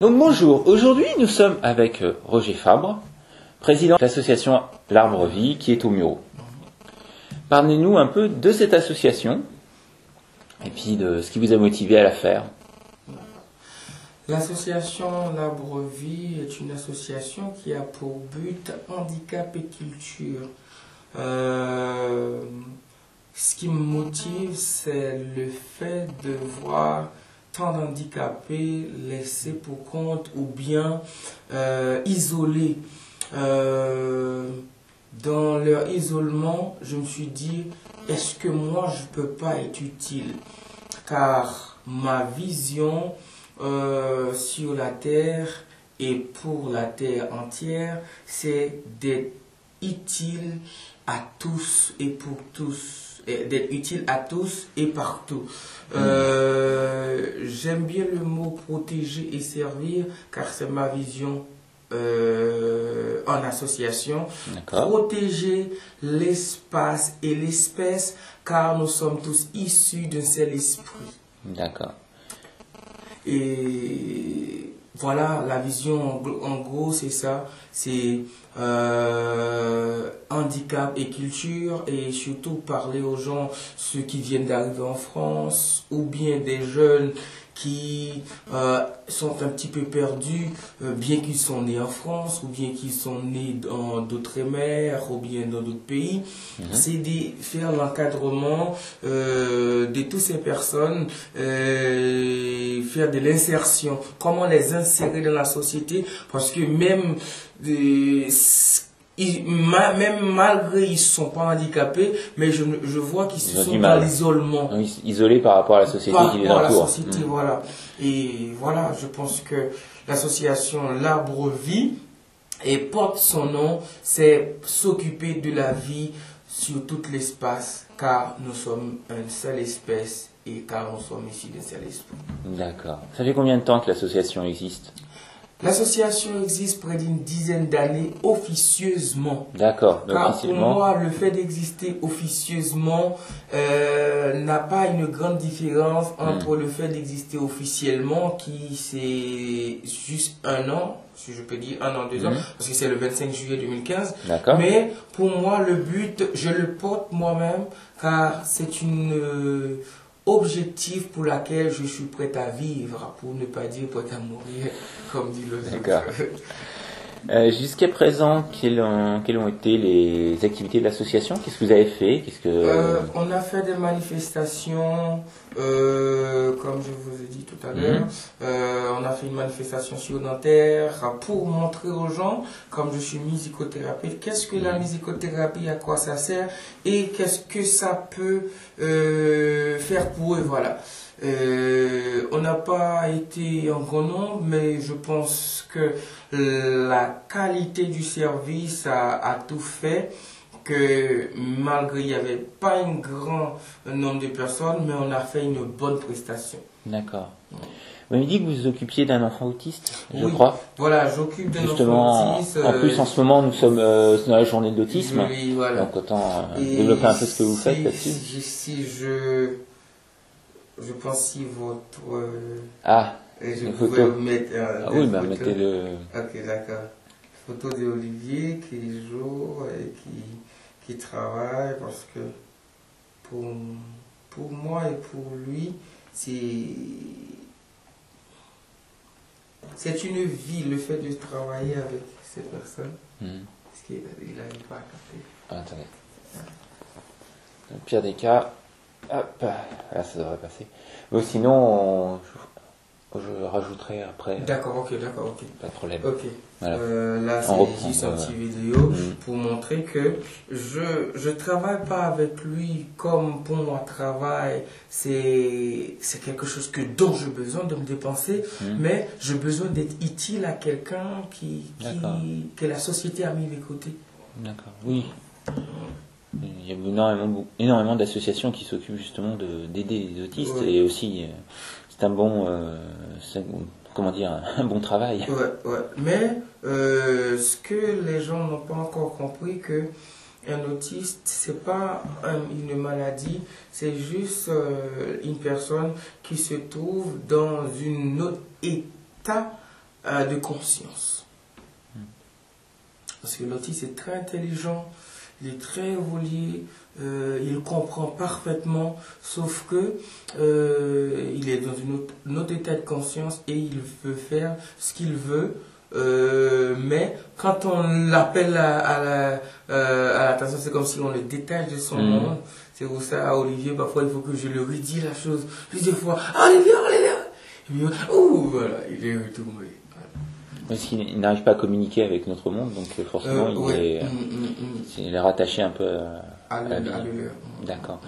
Donc bonjour, aujourd'hui nous sommes avec Roger Fabre, président de l'association L'Arbre Vie qui est au Muro. Parlez-nous un peu de cette association et puis de ce qui vous a motivé à la faire. L'association L'Arbre Vie est une association qui a pour but handicap et culture. Ce qui me motive, c'est le fait de voir tant d'handicapés laissés pour compte ou bien isolés. Dans leur isolement, je me suis dit, est-ce que moi je peux pas être utile? Car ma vision sur la terre et pour la terre entière, c'est d'être utile à tous et pour tous. D'être utile à tous et partout. J'aime bien le mot protéger et servir car c'est ma vision en association. Protéger l'espace et l'espèce car nous sommes tous issus d'un seul esprit. D'accord. Et voilà, la vision en gros c'est ça, c'est handicap et culture, et surtout parler aux gens, ceux qui viennent d'arriver en France ou bien des jeunes qui sont un petit peu perdus, bien qu'ils sont nés en France ou bien qu'ils sont nés dans d'outre-mer ou bien dans d'autres pays. C'est de faire l'encadrement de toutes ces personnes, faire de l'insertion, comment les insérer dans la société, parce que même malgré ils ne sont pas handicapés, mais je vois qu'ils sont dans l'isolement. Isolés par rapport à la société qui les entoure. Voilà. Et voilà, je pense que l'association L'Arbre Vie et porte son nom, c'est s'occuper de la vie sur tout l'espace, car nous sommes une seule espèce et car nous sommes issus d'un seul esprit. D'accord. Ça fait combien de temps que l'association existe ? L'association existe près d'une dizaine d'années officieusement. D'accord. Car pour moi, le fait d'exister officieusement n'a pas une grande différence entre le fait d'exister officiellement, qui c'est juste un an, si je peux dire un an, 2 ans, parce que c'est le 25 juillet 2015. D'accord. Mais pour moi, le but, je le porte moi-même, car c'est une objectif pour laquelle je suis prêt à vivre, pour ne pas dire prêt à mourir, comme dit le D'accord. Jusqu'à présent, quelles ont été les activités de l'association? Qu'est-ce que vous avez fait? On a fait des manifestations, comme je vous ai dit tout à l'heure. On a fait une manifestation sur Nanterre pour montrer aux gens, comme je suis musicothérapeute, qu'est-ce que la musicothérapie, à quoi ça sert et qu'est-ce que ça peut faire pour eux. Voilà. On n'a pas été en grand nombre, mais je pense que la qualité du service a tout fait, que malgré il n'y avait pas un grand nombre de personnes, mais on a fait une bonne prestation. D'accord. Vous m'avez dit que vous vous occupiez d'un enfant autiste, je oui, crois. Voilà, j'occupe d'un enfant autiste. En plus, en ce moment, nous sommes dans la journée de l'autisme. Oui, voilà. Donc autant développer un peu ce que vous faites là-dessus. Si je pense si votre... je pouvais mettre... oui, bah mettez-le... Ok, d'accord. Photo d'Olivier qui joue et qui travaille, parce que pour moi et pour lui, c'est une vie, le fait de travailler avec ces personnes. Parce qu'il n'arrive pas à capter. Attendez. Dans le pire des cas, hop, là ça devrait passer. Mais sinon, je rajouterai après. D'accord, ok. Pas de problème. Ok. Voilà. Là, c'est juste une petite vidéo pour montrer que je travaille pas avec lui comme pour moi travail. C'est quelque chose dont j'ai besoin de me dépenser, mais j'ai besoin d'être utile à quelqu'un que la société a mis de côté. D'accord. Oui. Il y a énormément d'associations qui s'occupent justement d'aider les autistes, et aussi c'est un bon travail. Ouais. Mais ce que les gens n'ont pas encore compris, que un autiste, c'est pas une maladie, c'est juste une personne qui se trouve dans un autre état de conscience. Parce que l'autiste est très intelligent, il est très évolué, il comprend parfaitement, sauf que il est dans un autre état de conscience et il veut faire ce qu'il veut. Mais quand on l'appelle à l'attention, c'est comme si on le détache de son monde. C'est pour ça, à Olivier, parfois il faut que je lui redise la chose plusieurs fois. Olivier, et puis, voilà, il est retourné. Parce qu'il n'arrive pas à communiquer avec notre monde, donc forcément il est rattaché un peu à la vie. D'accord.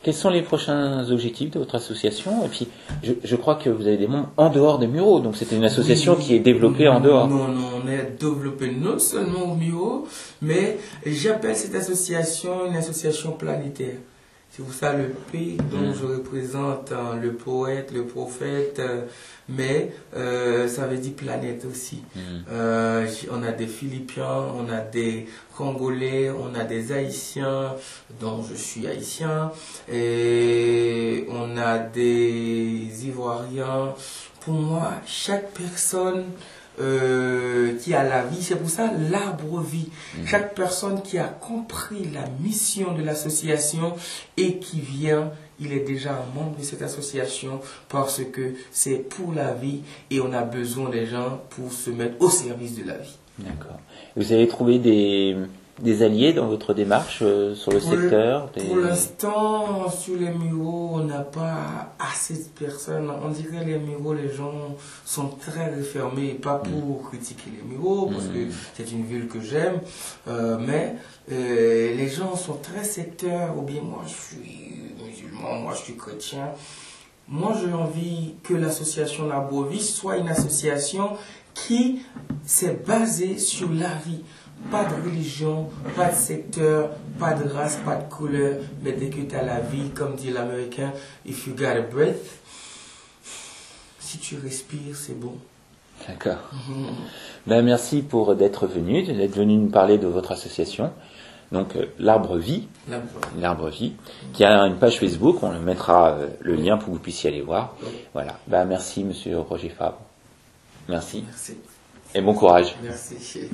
Quels sont les prochains objectifs de votre association? Et puis, je crois que vous avez des membres en dehors des Mureaux, donc c'était une association qui est développée en dehors. Non, on est développé non seulement aux Mureaux, mais j'appelle cette association une association planétaire. C'est pour ça le P dont je représente le poète, le prophète, mais ça veut dire planète aussi. On a des Philippiens, on a des Congolais, on a des Haïtiens, dont je suis haïtien, et on a des Ivoiriens. Pour moi, chaque personne qui a la vie, c'est pour ça l'arbre vie. Chaque personne qui a compris la mission de l'association et qui vient, il est déjà un membre de cette association parce que c'est pour la vie et on a besoin des gens pour se mettre au service de la vie. D'accord. Vous avez trouvé des alliés dans votre démarche sur le secteur? Pour l'instant, sur les Mureaux, on n'a pas assez de personnes. On dirait les Mureaux, les gens sont très refermés, pas pour critiquer les Mureaux, parce que c'est une ville que j'aime, mais les gens sont très sectaires, ou bien moi je suis musulman, moi je suis chrétien. Moi j'ai envie que l'association L'Arbre Vie soit une association qui s'est basée sur la vie. Pas de religion, pas de secteur, pas de race, pas de couleur, mais dès que tu as la vie, comme dit l'américain, if you got a breath, si tu respires, c'est bon. D'accord. Ben, merci d'être venu nous parler de votre association. Donc, l'Arbre Vie, qui a une page Facebook, on mettra le lien pour que vous puissiez aller voir. Voilà. Ben, merci, monsieur Roger Fabre. Merci. Merci. Et bon courage. Merci.